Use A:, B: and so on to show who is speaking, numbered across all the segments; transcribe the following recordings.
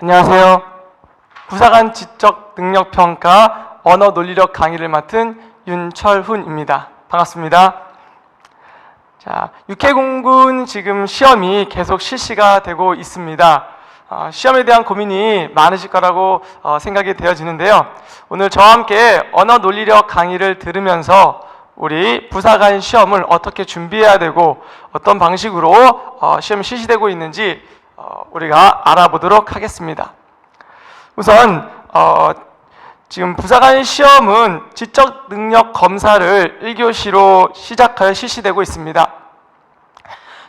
A: 안녕하세요. 부사관 지적능력평가 언어논리력 강의를 맡은 윤철훈입니다. 반갑습니다. 자, 육해공군 지금 시험이 계속 실시가 되고 있습니다. 시험에 대한 고민이 많으실 거라고 생각이 되어지는데요. 오늘 저와 함께 언어논리력 강의를 들으면서 우리 부사관 시험을 어떻게 준비해야 되고 어떤 방식으로 시험이 실시되고 있는지 우리가 알아보도록 하겠습니다. 우선 지금 부사관 시험은 지적능력 검사를 1교시로 시작하여 실시되고 있습니다.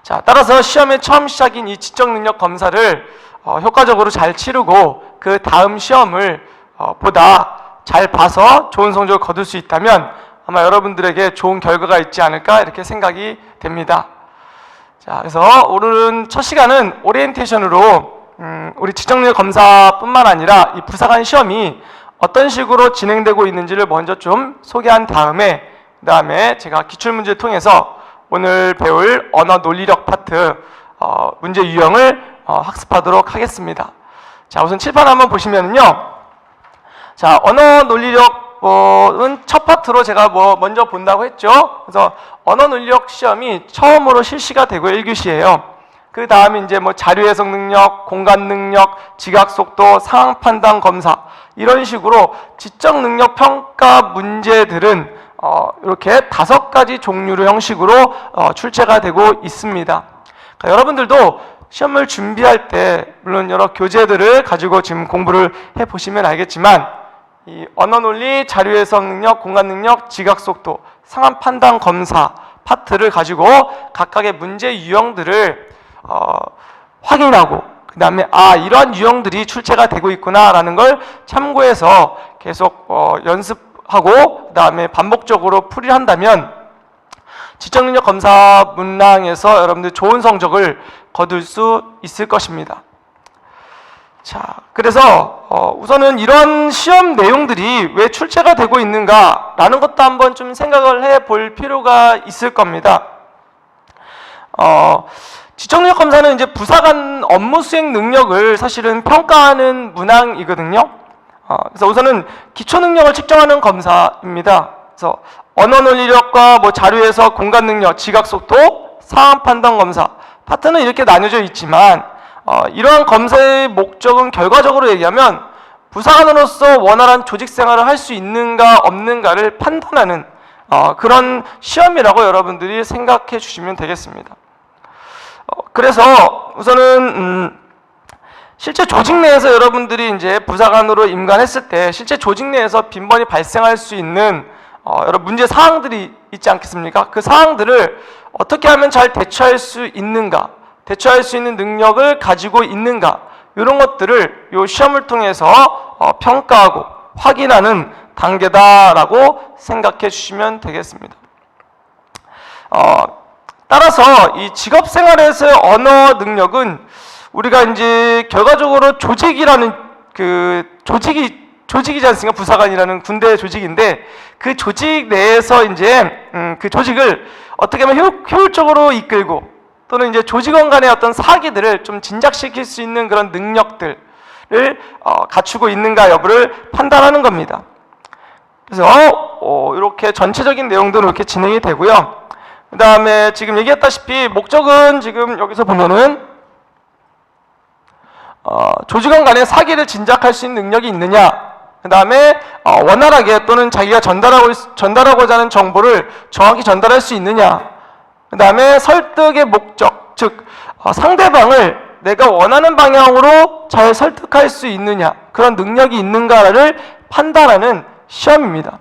A: 자, 따라서 시험의 처음 시작인 이 지적능력 검사를 효과적으로 잘 치르고 그 다음 시험을 보다 잘 봐서 좋은 성적을 거둘 수 있다면 아마 여러분들에게 좋은 결과가 있지 않을까 이렇게 생각이 됩니다. 자, 그래서 오늘은 첫 시간은 오리엔테이션으로 우리 지적능력 검사뿐만 아니라 이 부사관 시험이 어떤 식으로 진행되고 있는지를 먼저 좀 소개한 다음에 그 다음에 제가 기출문제를 통해서 오늘 배울 언어논리력 파트 문제 유형을 학습하도록 하겠습니다. 자, 우선 칠판 한번 보시면은요. 자, 언어논리력 은 첫 파트로 제가 먼저 본다고 했죠. 그래서 언어논리력 시험이 처음으로 실시가 되고 1교시예요. 그 다음에 이제 자료 해석 능력, 공간 능력, 지각 속도, 상황 판단 검사 이런 식으로 지적 능력 평가 문제들은 이렇게 5가지 종류의 형식으로 출제가 되고 있습니다. 그러니까 여러분들도 시험을 준비할 때 물론 여러 교재들을 가지고 지금 공부를 해 보시면 알겠지만 이 언어논리, 자료해석 능력, 공간 능력, 지각 속도, 상황 판단 검사 파트를 가지고 각각의 문제 유형들을 확인하고 그 다음에 이러한 유형들이 출제가 되고 있구나라는 걸 참고해서 계속 연습하고 그 다음에 반복적으로 풀이를 한다면 지적능력 검사 문항에서 여러분들 좋은 성적을 거둘 수 있을 것입니다. 자, 그래서 우선은 이런 시험 내용들이 왜 출제가 되고 있는가라는 것도 한번 좀 생각을 해볼 필요가 있을 겁니다. 지적능력 검사는 이제 부사관 업무 수행 능력을 사실은 평가하는 문항이거든요. 그래서 우선은 기초 능력을 측정하는 검사입니다. 그래서 언어논리력과 자료에서 공간 능력, 지각 속도, 상황 판단 검사 파트는 이렇게 나뉘어져 있지만 이러한 검사의 목적은 결과적으로 얘기하면 부사관으로서 원활한 조직 생활을 할 수 있는가 없는가를 판단하는 그런 시험이라고 여러분들이 생각해 주시면 되겠습니다. 그래서 우선은 실제 조직 내에서 여러분들이 이제 부사관으로 임관했을 때 실제 조직 내에서 빈번히 발생할 수 있는 여러 문제 사항들이 있지 않겠습니까? 그 사항들을 어떻게 하면 잘 대처할 수 있는가, 대처할 수 있는 능력을 가지고 있는가 이런 것들을 이 시험을 통해서 평가하고 확인하는 단계다라고 생각해 주시면 되겠습니다. 따라서 이 직업생활에서의 언어 능력은 우리가 이제 결과적으로 조직이라는 조직이지 않습니까? 부사관이라는 군대 조직인데 그 조직 내에서 이제 그 조직을 어떻게 하면 효율적으로 이끌고 또는 이제 조직원 간의 어떤 사기들을 좀 진작시킬 수 있는 그런 능력들을 갖추고 있는가 여부를 판단하는 겁니다. 그래서 이렇게 전체적인 내용들은 이렇게 진행이 되고요. 그 다음에 지금 얘기했다시피 목적은 지금 여기서 보면은 조직원 간의 사기를 진작할 수 있는 능력이 있느냐, 그 다음에 원활하게 또는 자기가 전달하고자 하는 정보를 정확히 전달할 수 있느냐, 그 다음에 설득의 목적, 즉 상대방을 내가 원하는 방향으로 잘 설득할 수 있느냐, 그런 능력이 있는가를 판단하는 시험입니다.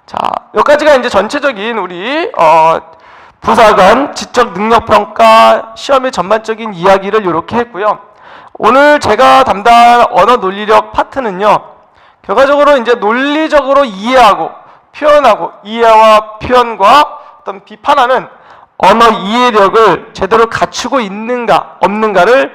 A: 자, 여기까지가 이제 전체적인 우리 부사관 지적능력평가 시험의 전반적인 이야기를 이렇게 했고요. 오늘 제가 담당할 언어논리력 파트는요, 결과적으로 이제 논리적으로 이해하고 표현하고 이해와 표현과 어떤 비판하는 언어 이해력을 제대로 갖추고 있는가 없는가를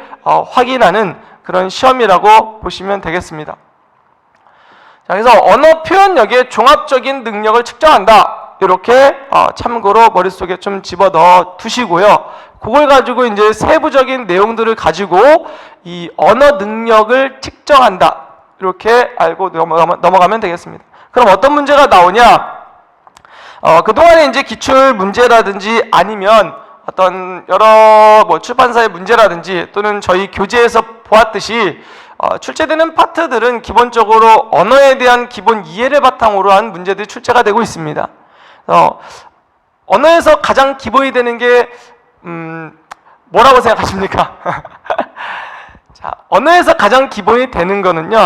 A: 확인하는 그런 시험이라고 보시면 되겠습니다. 자, 그래서 언어 표현력의 종합적인 능력을 측정한다. 이렇게 참고로 머릿속에 좀 집어넣어 두시고요. 그걸 가지고 이제 세부적인 내용들을 가지고 이 언어 능력을 측정한다. 이렇게 알고 넘어가면 되겠습니다. 그럼 어떤 문제가 나오냐? 그동안에 이제 기출 문제라든지 아니면 어떤 여러 출판사의 문제라든지 또는 저희 교재에서 보았듯이 출제되는 파트들은 기본적으로 언어에 대한 기본 이해를 바탕으로 한 문제들이 출제가 되고 있습니다. 언어에서 가장 기본이 되는 게 뭐라고 생각하십니까? 자, 언어에서 가장 기본이 되는 거는요,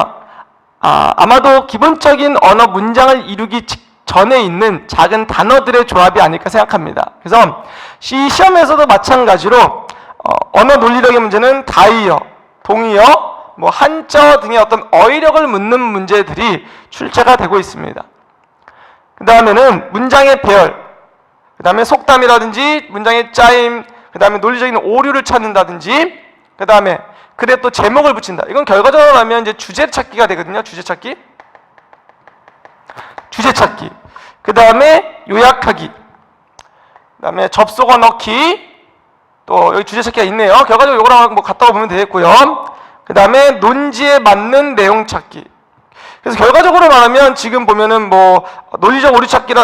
A: 아마도 기본적인 언어 문장을 이루기 전에 있는 작은 단어들의 조합이 아닐까 생각합니다. 그래서 시험에서도 마찬가지로 언어 논리력의 문제는 다이어, 동의어, 한자 등의 어떤 어휘력을 묻는 문제들이 출제가 되고 있습니다. 그 다음에는 문장의 배열, 그 다음에 속담이라든지 문장의 짜임, 그 다음에 논리적인 오류를 찾는다든지, 그 다음에 글에 또 제목을 붙인다. 이건 결과적으로 하면 이제 주제 찾기가 되거든요. 주제 찾기. 그 다음에 요약하기. 그 다음에 접속어 넣기. 또 여기 주제 찾기가 있네요. 결과적으로 이거랑 갖다가 보면 되겠고요. 그 다음에 논지에 맞는 내용 찾기. 그래서 결과적으로 말하면 지금 보면은 논리적 오류 찾기라,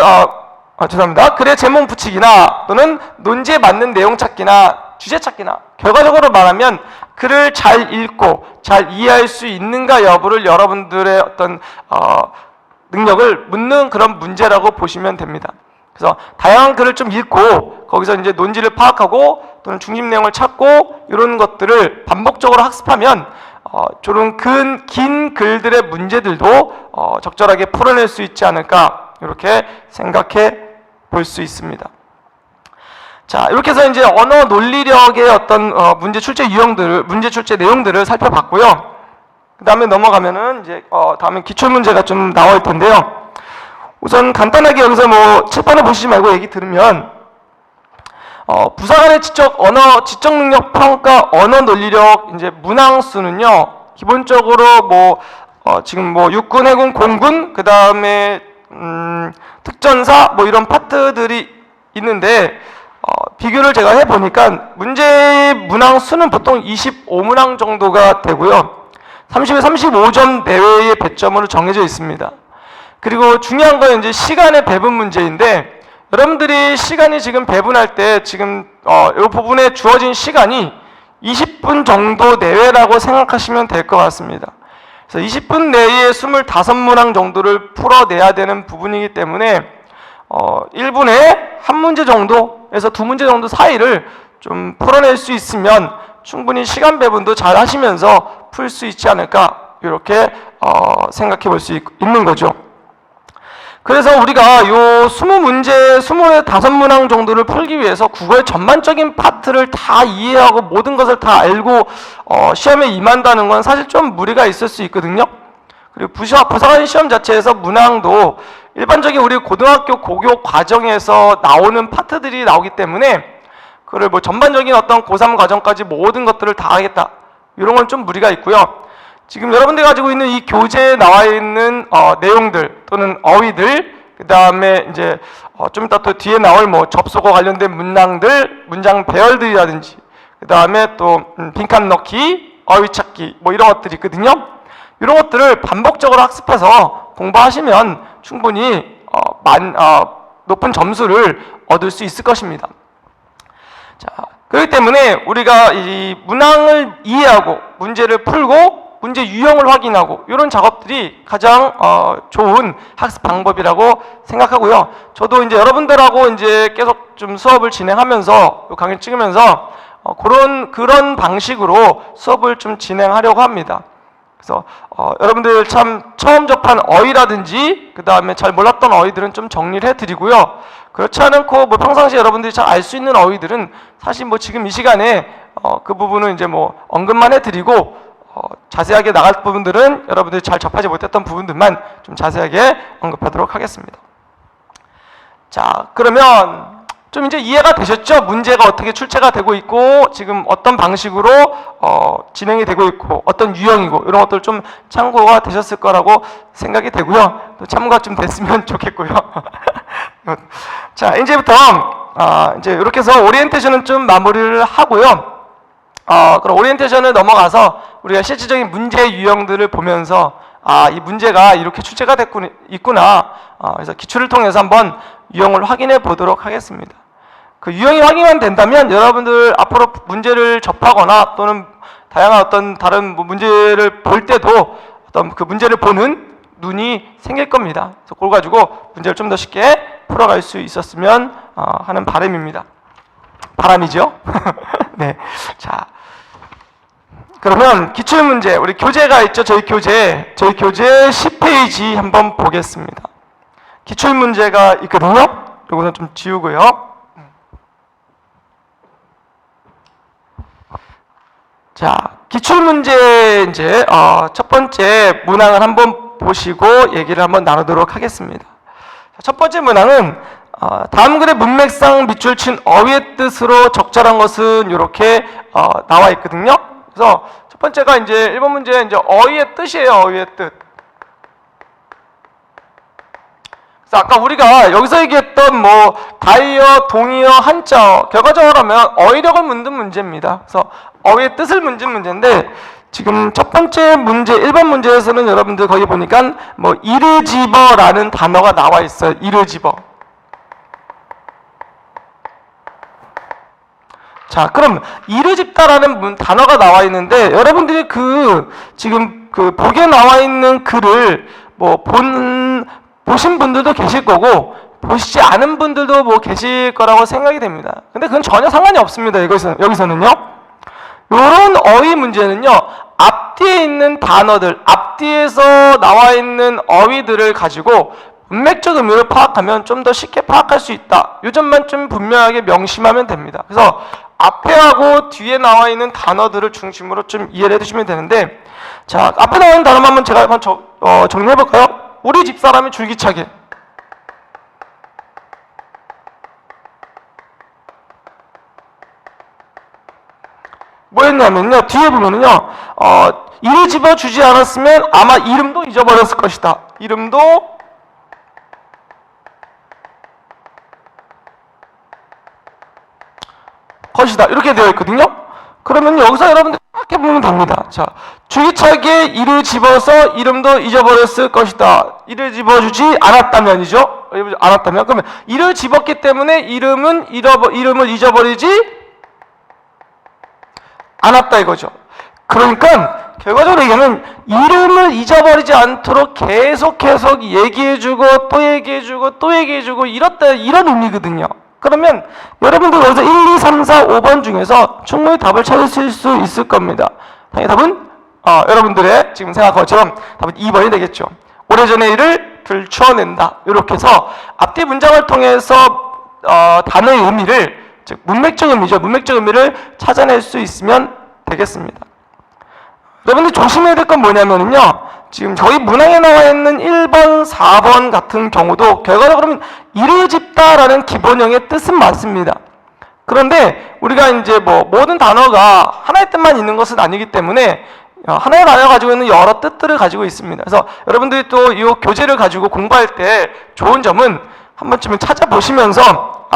A: 죄송합니다. 글의 제목 붙이기나 또는 논지에 맞는 내용 찾기나 주제 찾기나, 결과적으로 말하면 글을 잘 읽고 잘 이해할 수 있는가 여부를 여러분들의 어떤 능력을 묻는 그런 문제라고 보시면 됩니다. 그래서 다양한 글을 좀 읽고 거기서 이제 논지를 파악하고 또는 중심 내용을 찾고 이런 것들을 반복적으로 학습하면 저런 긴 글들의 문제들도 적절하게 풀어낼 수 있지 않을까, 이렇게 생각해 볼 수 있습니다. 자, 이렇게 해서 이제 언어 논리력의 어떤 문제 출제 유형들을, 문제 출제 내용들을 살펴봤고요. 그 다음에 넘어가면은 이제 다음에 기출 문제가 좀 나올 텐데요. 우선 간단하게 여기서 칠판을 보시지 말고 얘기 들으면 부사관의 지적 능력 평가 언어 논리력 이제 문항수는요, 기본적으로 지금 육군, 해군, 공군, 그 다음에 특전사 이런 파트들이 있는데 비교를 제가 해보니까 문제 문항 수는 보통 25문항 정도가 되고요. 30에 35점 내외의 배점으로 정해져 있습니다. 그리고 중요한 건 이제 시간의 배분 문제인데, 여러분들이 시간이 지금 배분할 때 지금 이 부분에 주어진 시간이 20분 정도 내외라고 생각하시면 될 것 같습니다. 그래서 20분 내에 25문항 정도를 풀어내야 되는 부분이기 때문에 1분에 한 문제 정도에서 두 문제 정도 사이를 좀 풀어낼 수 있으면 충분히 시간 배분도 잘 하시면서 풀 수 있지 않을까, 이렇게 생각해 볼 수 있는 거죠. 그래서 우리가 요 20문제, 25문항 정도를 풀기 위해서 국어의 전반적인 파트를 다 이해하고 모든 것을 다 알고 시험에 임한다는 건 사실 좀 무리가 있을 수 있거든요. 그리고 부사관 시험 자체에서 문항도 일반적인 우리 고등학교 고교 과정에서 나오는 파트들이 나오기 때문에 그걸 전반적인 어떤 고3 과정까지 모든 것들을 다 하겠다, 이런 건 좀 무리가 있고요. 지금 여러분들이 가지고 있는 이 교재에 나와 있는 내용들 또는 어휘들, 그 다음에 이제 좀 이따 또 뒤에 나올 접속어 관련된 문항들, 문장 배열들이라든지, 그 다음에 또 빈칸 넣기, 어휘 찾기 이런 것들이 있거든요. 이런 것들을 반복적으로 학습해서 공부하시면 충분히 높은 점수를 얻을 수 있을 것입니다. 자, 그렇기 때문에 우리가 이 문항을 이해하고 문제를 풀고 문제 유형을 확인하고 이런 작업들이 가장 좋은 학습 방법이라고 생각하고요. 저도 이제 여러분들하고 이제 계속 좀 수업을 진행하면서 강의를 찍으면서 그런 방식으로 수업을 좀 진행하려고 합니다. 그래서 여러분들 참 처음 접한 어휘라든지 그 다음에 잘 몰랐던 어휘들은 좀 정리를 해드리고요. 그렇지 않고 평상시에 여러분들이 잘 알 수 있는 어휘들은 사실 지금 이 시간에 그 부분은 이제 언급만 해드리고 자세하게 나갈 부분들은 여러분들이 잘 접하지 못했던 부분들만 좀 자세하게 언급하도록 하겠습니다. 자, 그러면 좀 이제 이해가 되셨죠? 문제가 어떻게 출제가 되고 있고 지금 어떤 방식으로 진행이 되고 있고 어떤 유형이고 이런 것들 좀 참고가 되셨을 거라고 생각이 되고요. 또 참고가 좀 됐으면 좋겠고요. 자, 이제부터 이제 이렇게 해서 오리엔테이션은 좀 마무리를 하고요. 그럼 오리엔테이션을 넘어가서 우리가 실질적인 문제 유형들을 보면서 이 문제가 이렇게 출제가 있구나. 그래서 기출을 통해서 한번 유형을 확인해 보도록 하겠습니다. 그 유형이 확인만 된다면 여러분들 앞으로 문제를 접하거나 또는 다양한 어떤 다른 문제를 볼 때도 어떤 그 문제를 보는 눈이 생길 겁니다. 그래서 그걸 가지고 문제를 좀 더 쉽게 풀어갈 수 있었으면 하는 바람입니다. 바람이죠? 네. 자, 그러면 기출문제, 우리 교재가 있죠? 저희 교재 10페이지 한번 보겠습니다. 기출문제가 있거든요? 요거는 좀 지우고요. 자, 기출문제 이제 첫 번째 문항을 한번 보시고 얘기를 한번 나누도록 하겠습니다. 첫 번째 문항은 다음 글의 문맥상 밑줄 친 어휘의 뜻으로 적절한 것은 이렇게 나와 있거든요. 그래서 첫 번째가 이제 1번 문제 이제 어휘의 뜻이에요. 어휘의 뜻. 그래서 아까 우리가 여기서 얘기했던 뭐 다이어, 동의어, 한자어 결과적으로 하면 어휘력을 묻는 문제입니다. 그래서 어휘의 뜻을 묻는 문제인데 지금 첫 번째 문제 1번 문제에서는 여러분들 거기 보니까 뭐 이르집어라는 단어가 나와 있어요. 이르집어. 자, 그럼 이르집다라는 단어가 나와 있는데 여러분들이 지금 그 보기에 나와 있는 글을 뭐 보신 분들도 계실 거고 보시지 않은 분들도 뭐 계실 거라고 생각이 됩니다. 근데 그건 전혀 상관이 없습니다. 여기서는요. 이런 어휘 문제는요. 앞뒤에 있는 단어들, 앞뒤에서 나와 있는 어휘들을 가지고 문맥적 의미를 파악하면 좀 더 쉽게 파악할 수 있다. 이 점만 좀 분명하게 명심하면 됩니다. 그래서 앞에 하고 뒤에 나와 있는 단어들을 중심으로 좀 이해를 해두시면 되는데, 자, 앞에 나와 있는 단어만 한번 제가 한번 정리해 볼까요? 우리 집사람이 줄기차게. 뭐였냐면요, 뒤에 보면은요, 이를 집어주지 않았으면 아마 이름도 잊어버렸을 것이다. 이름도 것이다. 이렇게 되어 있거든요. 그러면 여기서 여러분들 생각해 보면 됩니다. 자, 줄기차게 이를 집어서 이름도 잊어버렸을 것이다. 이를 집어주지 않았다면이죠. 않았다면 그러면 이를 집었기 때문에 이름을 잊어버리지 않았다 이거죠. 그러니까 결과적으로 얘기하면 이름을 잊어버리지 않도록 계속 얘기해주고 또 얘기해주고 또 얘기해주고 이런 의미거든요. 그러면 여러분들 여기서 1, 2, 3, 4, 5번 중에서 충분히 답을 찾으실 수 있을 겁니다. 당연히 답은 여러분들의 지금 생각한 것처럼 답은 2번이 되겠죠. 오래전의 일을 들춰낸다. 이렇게 해서 앞뒤 문장을 통해서 단어의 의미를, 즉 문맥적 의미죠. 문맥적 의미를 찾아낼 수 있으면 되겠습니다. 여러분들 조심해야 될 건 뭐냐면요. 지금 저희 문항에 나와 있는 1번, 4번 같은 경우도 결과적으로 이를 집다라는 기본형의 뜻은 맞습니다. 그런데 우리가 이제 뭐 모든 단어가 하나의 뜻만 있는 것은 아니기 때문에 하나의 단어가 가지고 있는 여러 뜻들을 가지고 있습니다. 그래서 여러분들이 또 이 교재를 가지고 공부할 때 좋은 점은 한 번쯤은 찾아보시면서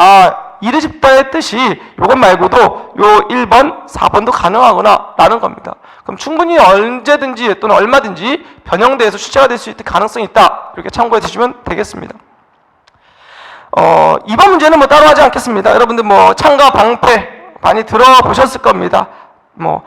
A: 이를 집다의 뜻이 이것 말고도 요 1번, 4번도 가능하구나 라는 겁니다. 그럼 충분히 언제든지 또는 얼마든지 변형돼서 출제가 될 수 있을 가능성이 있다. 이렇게 참고해 주시면 되겠습니다. 2번 문제는 뭐 따로 하지 않겠습니다. 여러분들 뭐 창과 방패 많이 들어보셨을 겁니다. 뭐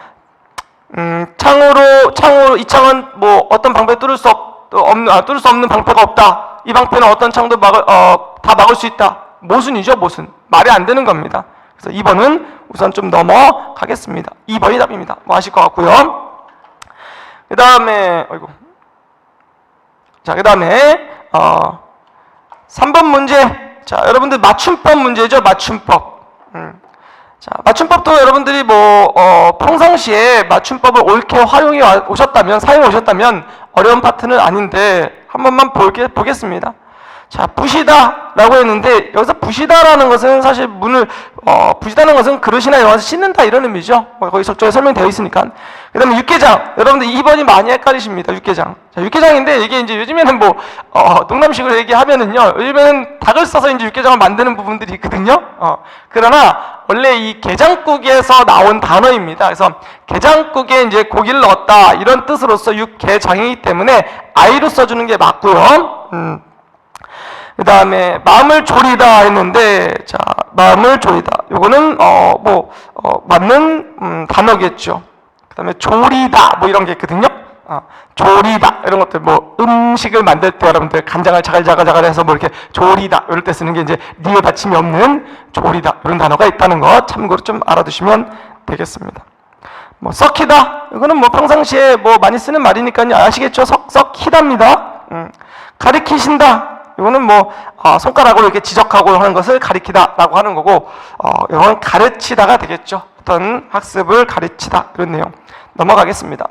A: 창으로 이 창은 뭐 어떤 방패 뚫을 수 없는 방패가 없다. 이 방패는 어떤 창도 다 막을 수 있다. 모순이죠, 모순. 말이 안 되는 겁니다. 그래서 2번은 우선 좀 넘어가겠습니다. 2번이 답입니다. 뭐 아실 것 같고요. 그 다음에, 그 다음에, 3번 문제. 자, 여러분들 맞춤법 문제죠, 맞춤법. 자, 맞춤법도 여러분들이 평상시에 맞춤법을 옳게 사용해 오셨다면 어려운 파트는 아닌데, 한 번만 보겠습니다. 자, 부시다라고 했는데 여기서 부시다라는 것은 사실 부시다는 것은 그릇이나 이런 것을 씻는다 이런 의미죠. 거기 저쪽에 설명되어 있으니까. 그 다음에 육개장. 여러분들 2번이 많이 헷갈리십니다. 육개장. 자, 육개장인데 이게 이제 요즘에는 농담식으로 얘기하면은요. 요즘에는 닭을 써서 이제 육개장을 만드는 부분들이 있거든요. 그러나 원래 이 게장국에서 나온 단어입니다. 그래서 게장국에 이제 고기를 넣었다 이런 뜻으로서 육개장이기 때문에 아이로 써주는 게 맞고요. 그 다음에 마음을 졸이다 했는데, 자, 마음을 졸이다. 요거는 맞는 단어겠죠. 그 다음에 졸이다 이런 게 있거든요. 졸이다 이런 것들 음식을 만들 때 여러분들 간장을 자갈자갈 해서 이렇게 졸이다 이럴 때 쓰는 게 이제 리을 받침이 없는 졸이다 이런 단어가 있다는 거 참고로 좀 알아두시면 되겠습니다. 썩히다 이거는 평상시에 많이 쓰는 말이니까요. 아시겠죠? 썩히다입니다. 가리키신다 이거는 손가락으로 이렇게 지적하고 하는 것을 가리키다라고 하는 거고, 이건 가르치다가 되겠죠. 어떤 학습을 가르치다 이런 내용 넘어가겠습니다.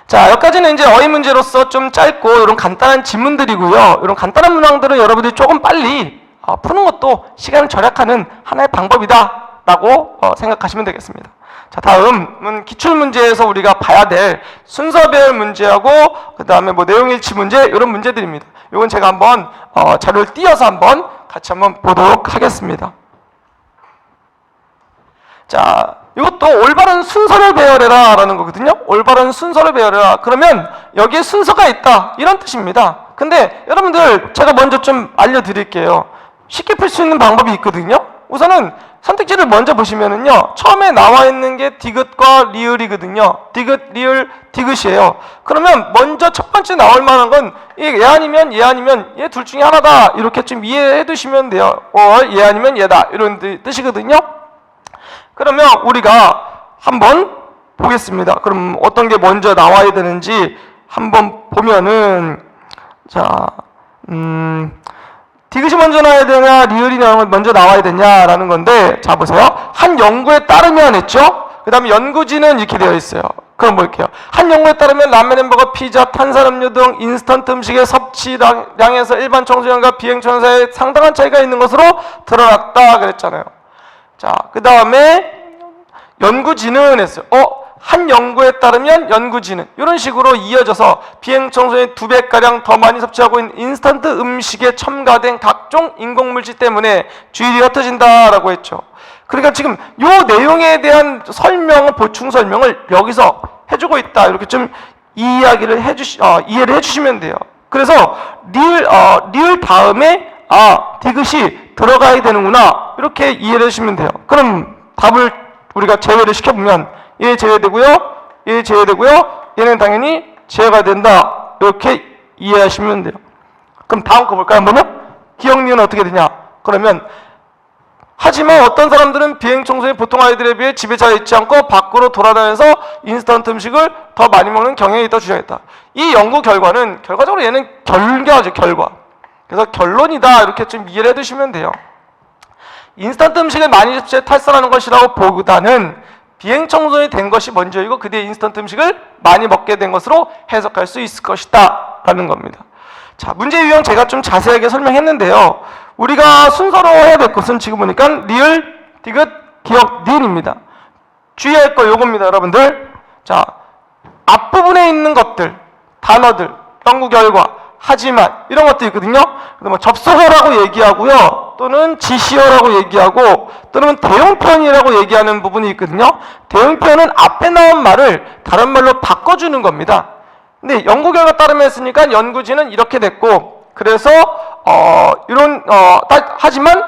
A: 자, 여기까지는 이제 어휘 문제로서 좀 짧고 이런 간단한 지문들이고요. 이런 간단한 문항들은 여러분들이 조금 빨리 푸는 것도 시간을 절약하는 하나의 방법이다라고 생각하시면 되겠습니다. 자, 다음은 기출문제에서 우리가 봐야 될 순서별 문제하고 그 다음에 내용일치 문제 이런 문제들입니다. 이건 제가 한번 자료를 띄어서 같이 한번 보도록 하겠습니다. 자, 이것도 올바른 순서를 배열해라 라는 거거든요. 올바른 순서를 배열해라. 그러면 여기에 순서가 있다 이런 뜻입니다. 근데 여러분들 제가 먼저 좀 알려드릴게요. 쉽게 풀 수 있는 방법이 있거든요. 우선은 선택지를 먼저 보시면은요, 처음에 나와 있는 게 디귿과 리을이거든요. 디귿, 리을, 디귿이에요. 그러면 먼저 첫 번째 나올 만한 건 얘 아니면 얘 둘 중에 하나다 이렇게 좀 이해해 두시면 돼요. 얘 아니면 얘다 이런 뜻이거든요. 그러면 우리가 한번 보겠습니다. 그럼 어떤 게 먼저 나와야 되는지 한번 보면은, 자, 디귿이 먼저 나와야 되냐, 리을이 먼저 나와야 되냐라는 건데, 자, 보세요. 한 연구에 따르면 했죠? 그 다음에 연구지는 이렇게 되어 있어요. 그럼 볼게요. 한 연구에 따르면 라면, 햄버거, 피자, 탄산음료 등 인스턴트 음식의 섭취량에서 일반 청소년과 비행청소년의 상당한 차이가 있는 것으로 드러났다 그랬잖아요. 자, 그 다음에 연구지는 했어요. 한 연구에 따르면 연구지는 이런 식으로 이어져서 비행청소년이 2배가량 더 많이 섭취하고 있는 인스턴트 음식에 첨가된 각종 인공물질 때문에 주의력이 흩어진다라고 했죠. 그러니까 지금 이 내용에 대한 보충 설명을 여기서 해주고 있다. 이렇게 좀 이해를 해주시면 돼요. 그래서 리을 다음에 디귿이 들어가야 되는구나. 이렇게 이해를 해주시면 돼요. 그럼 답을 우리가 제외를 시켜보면 얘 제외되고요. 얘 제외되고요. 얘는 당연히 제외가 된다. 이렇게 이해하시면 돼요. 그럼 다음 거 볼까요? 한번요? 기억니은 어떻게 되냐? 그러면 하지만 어떤 사람들은 비행청소년 보통 아이들에 비해 집에 잘 있지 않고 밖으로 돌아다니면서 인스턴트 음식을 더 많이 먹는 경향이 있다고 주장했다. 이 연구 결과는 결과적으로 얘는 결과죠. 결과. 그래서 결론이다. 이렇게 좀 이해를 해두시면 돼요. 인스턴트 음식을 많이 섭취해 탈선하는 것이라고 보다는 비행청소년이 된 것이 먼저이고 그 뒤에 인스턴트 음식을 많이 먹게 된 것으로 해석할 수 있을 것이다 라는 겁니다. 자, 문제 유형 제가 좀 자세하게 설명했는데요. 우리가 순서로 해야 될 것은 지금 보니까 리을, 디귿, 기억, 니은입니다. 주의할 거 요겁니다, 여러분들. 자, 앞부분에 있는 것들, 단어들, 연구 결과, 하지만 이런 것도 있거든요. 접속어라고 얘기하고요. 또는 지시어라고 얘기하고 또는 대용편이라고 얘기하는 부분이 있거든요. 대용편은 앞에 나온 말을 다른 말로 바꿔주는 겁니다. 근데 연구 결과 따르면 했으니까 연구지는 이렇게 됐고, 그래서 하지만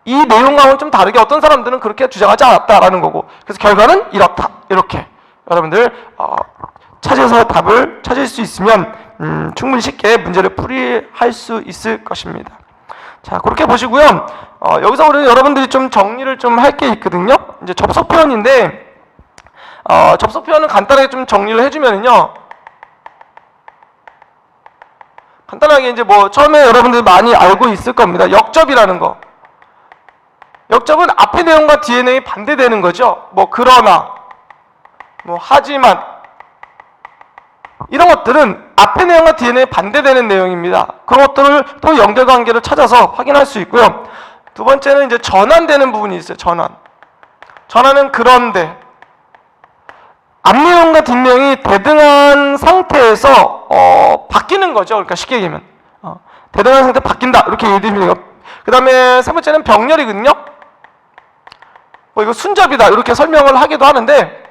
A: 이 내용과는 좀 다르게 어떤 사람들은 그렇게 주장하지 않았다라는 거고, 그래서 결과는 이렇다. 이렇게 여러분들 찾아서 답을 찾을 수 있으면 충분히 쉽게 문제를 풀이할 수 있을 것입니다. 자, 그렇게 보시고요. 여기서 우리 여러분들이 좀 정리를 좀 할 게 있거든요. 이제 접속 표현인데, 접속 표현은 간단하게 좀 정리를 해주면요. 간단하게 이제 처음에 여러분들이 많이 알고 있을 겁니다. 역접이라는 거. 역접은 앞의 내용과 뒤의 내용이 반대되는 거죠. 그러나, 하지만 이런 것들은 앞의 내용과 뒤의 내용이 반대되는 내용입니다. 그런 것들을 또 연결관계를 찾아서 확인할 수 있고요. 두 번째는 이제 전환되는 부분이 있어요. 전환은 그런데 앞내용과 뒷내용이 대등한 상태에서 바뀌는 거죠. 그러니까 쉽게 얘기하면 대등한 상태 바뀐다 이렇게 얘기해주면 돼요. 그 다음에 세 번째는 병렬이거든요. 뭐 이거 순접이다 이렇게 설명을 하기도 하는데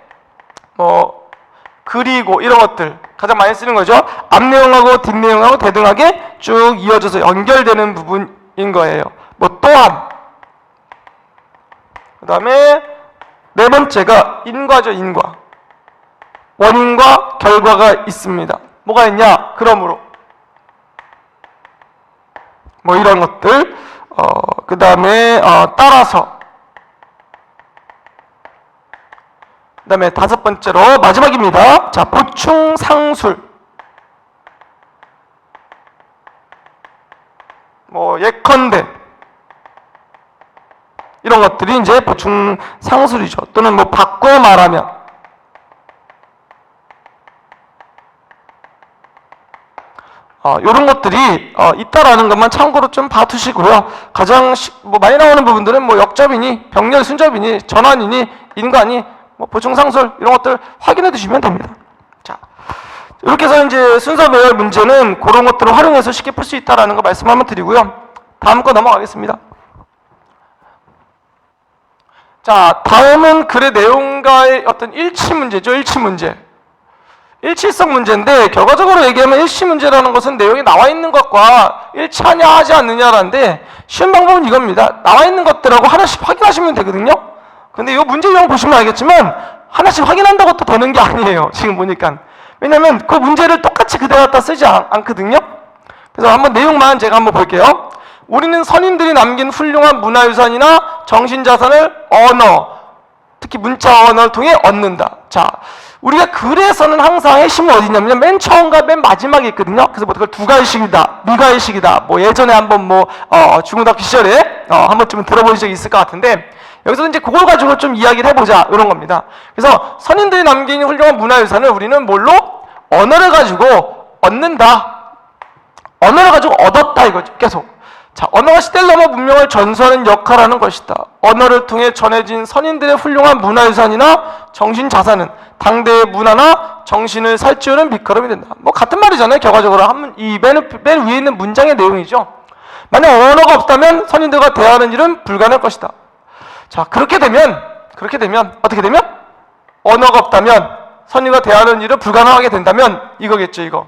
A: 그리고 이런 것들 가장 많이 쓰는 거죠. 앞내용하고 뒷내용하고 대등하게 쭉 이어져서 연결되는 부분인 거예요. 뭐 또한 그 다음에 네 번째가 인과죠. 인과. 원인과 결과가 있습니다. 뭐가 있냐? 그러므로 뭐 이런 것들 그 다음에 따라서 그 다음에 다섯 번째로 마지막입니다. 자, 보충 상술. 뭐 예컨대 이런 것들이 이제 보충 상술이죠. 또는 뭐 바꿔 말하면 이런 것들이 있다라는 것만 참고로 좀 봐두시고요. 가장 많이 나오는 부분들은 뭐 역접이니 병렬 순접이니 전환이니 인과니 뭐 보충상술 이런 것들 확인해 두시면 됩니다. 자, 이렇게 해서 이제 순서 배열 문제는 그런 것들을 활용해서 쉽게 풀 수 있다라는 거 말씀 한번 드리고요. 다음 거 넘어가겠습니다. 자, 다음은 글의 내용과의 어떤 일치 문제죠. 일치 문제. 일치성 문제인데 결과적으로 얘기하면 일치 문제라는 것은 내용이 나와 있는 것과 일치하냐 하지 않느냐라는데 쉬운 방법은 이겁니다. 나와 있는 것들하고 하나씩 확인하시면 되거든요. 근데 이 문제 유형 보시면 알겠지만 하나씩 확인한다고 또 되는 게 아니에요. 지금 보니까. 왜냐면 그 문제를 똑같이 그대로 갖다 쓰지 않거든요. 그래서 한번 내용만 제가 한번 볼게요. 우리는 선인들이 남긴 훌륭한 문화유산이나 정신자산을 언어, 특히 문자 언어를 통해 얻는다. 자, 우리가 글에서는 항상 핵심은 어디냐면 맨 처음과 맨 마지막에 있거든요. 그래서 뭐 그걸 두가일식이다, 미가일식이다. 뭐 예전에 한번 뭐 중고등학교 시절에 한 번쯤은 들어본 적이 있을 것 같은데 여기서 이제 그걸 가지고 좀 이야기를 해보자 이런 겁니다. 그래서 선인들이 남긴 훌륭한 문화유산을 우리는 뭘로? 언어를 가지고 얻는다. 언어를 가지고 얻었다 이거죠. 계속. 자, 언어가 시대를 넘어 문명을 전수하는 역할을 하는 것이다. 언어를 통해 전해진 선인들의 훌륭한 문화유산이나 정신자산은 당대의 문화나 정신을 살찌우는 밑거름이 된다. 뭐 같은 말이잖아요. 결과적으로 이 맨 위에 있는 문장의 내용이죠. 만약 언어가 없다면 선인들과 대화하는 일은 불가능할 것이다. 자, 그렇게 되면 어떻게 되면 언어가 없다면 선인과 대화하는 일은 불가능하게 된다면 이거겠죠. 이거.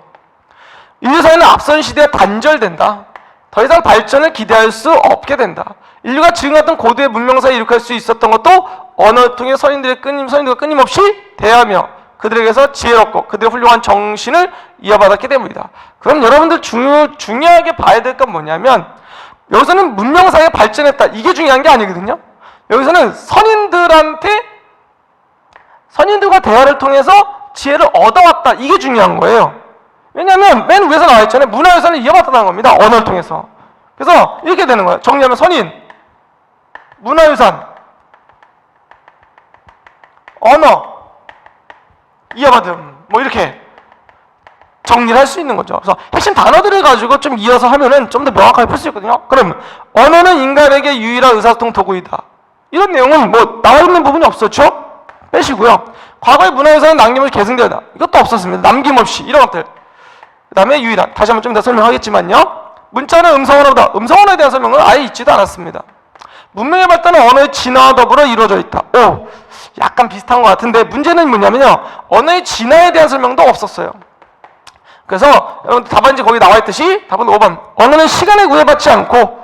A: 인류 사회는 앞선 시대에 단절된다. 더 이상 발전을 기대할 수 없게 된다. 인류가 지금 같은 고도의 문명사에 이룩할 수 있었던 것도 언어를 통해 선인들과 끊임없이 대하며 그들에게서 지혜롭고 그들의 훌륭한 정신을 이어받았기 때문이다. 그럼 여러분들 중요하게 봐야 될 건 뭐냐면 여기서는 문명사회가 발전했다. 이게 중요한 게 아니거든요. 여기서는 선인들과 대화를 통해서 지혜를 얻어왔다. 이게 중요한 거예요. 왜냐하면 맨 위에서 나와 있잖아요. 문화유산을 이어받았다는 겁니다. 언어를 통해서. 그래서 이렇게 되는 거예요. 정리하면 선인, 문화유산, 언어, 이어받음 뭐 이렇게 정리를 할 수 있는 거죠. 그래서 핵심 단어들을 가지고 좀 이어서 하면은 좀 더 명확하게 풀 수 있거든요. 그럼 언어는 인간에게 유일한 의사소통 도구이다. 이런 내용은 뭐 나와 있는 부분이 없었죠? 빼시고요. 과거의 문화유산은 남김없이 계승되었다. 이것도 없었습니다. 남김없이 이런 것들. 그 다음에 유일한, 다시 한번 좀 더 설명하겠지만요. 문자는 음성언어보다 음성언어에 대한 설명은 아예 있지도 않았습니다. 문명의 발달은 언어의 진화와 더불어 이루어져 있다. 오, 약간 비슷한 것 같은데 문제는 뭐냐면요. 언어의 진화에 대한 설명도 없었어요. 그래서 여러분 답안지 거기 나와 있듯이 답은 5번. 언어는 시간에 구애받지 않고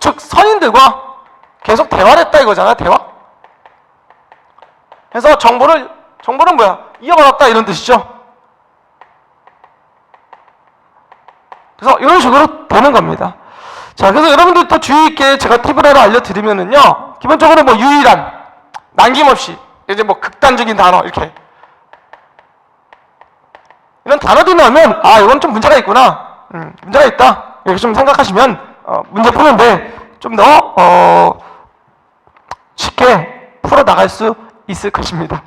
A: 즉 선인들과 계속 대화를 했다 이거잖아요. 대화. 그래서 정보는 뭐야? 이어받았다 이런 뜻이죠. 그래서 이런 식으로 되는 겁니다. 자, 그래서 여러분들 더 주의 있게 제가 팁을 하나 알려드리면은요, 기본적으로 뭐 유일한, 남김없이, 이제 뭐 극단적인 단어, 이렇게. 이런 단어들이 나오면, 아, 이건 좀 문제가 있구나. 문제가 있다. 이렇게 좀 생각하시면, 문제 푸는데 좀 더, 쉽게 풀어나갈 수 있을 것입니다.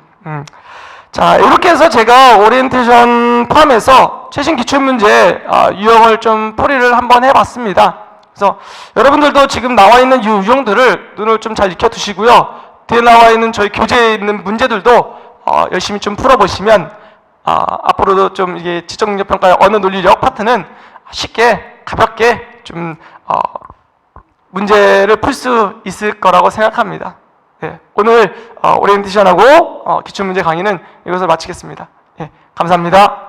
A: 자, 이렇게 해서 제가 오리엔테이션 포함해서 최신 기출문제 유형을 좀 풀이를 한번 해봤습니다. 그래서 여러분들도 지금 나와 있는 이 유형들을 눈을 좀 잘 익혀두시고요. 뒤에 나와 있는 저희 교재에 있는 문제들도 열심히 좀 풀어보시면 앞으로도 좀 이게 지적능력평가의 언어 논리력 파트는 쉽게 가볍게 좀 문제를 풀 수 있을 거라고 생각합니다. 네, 오늘 오리엔테이션하고 기출문제 강의는 이것을 마치겠습니다. 네, 감사합니다.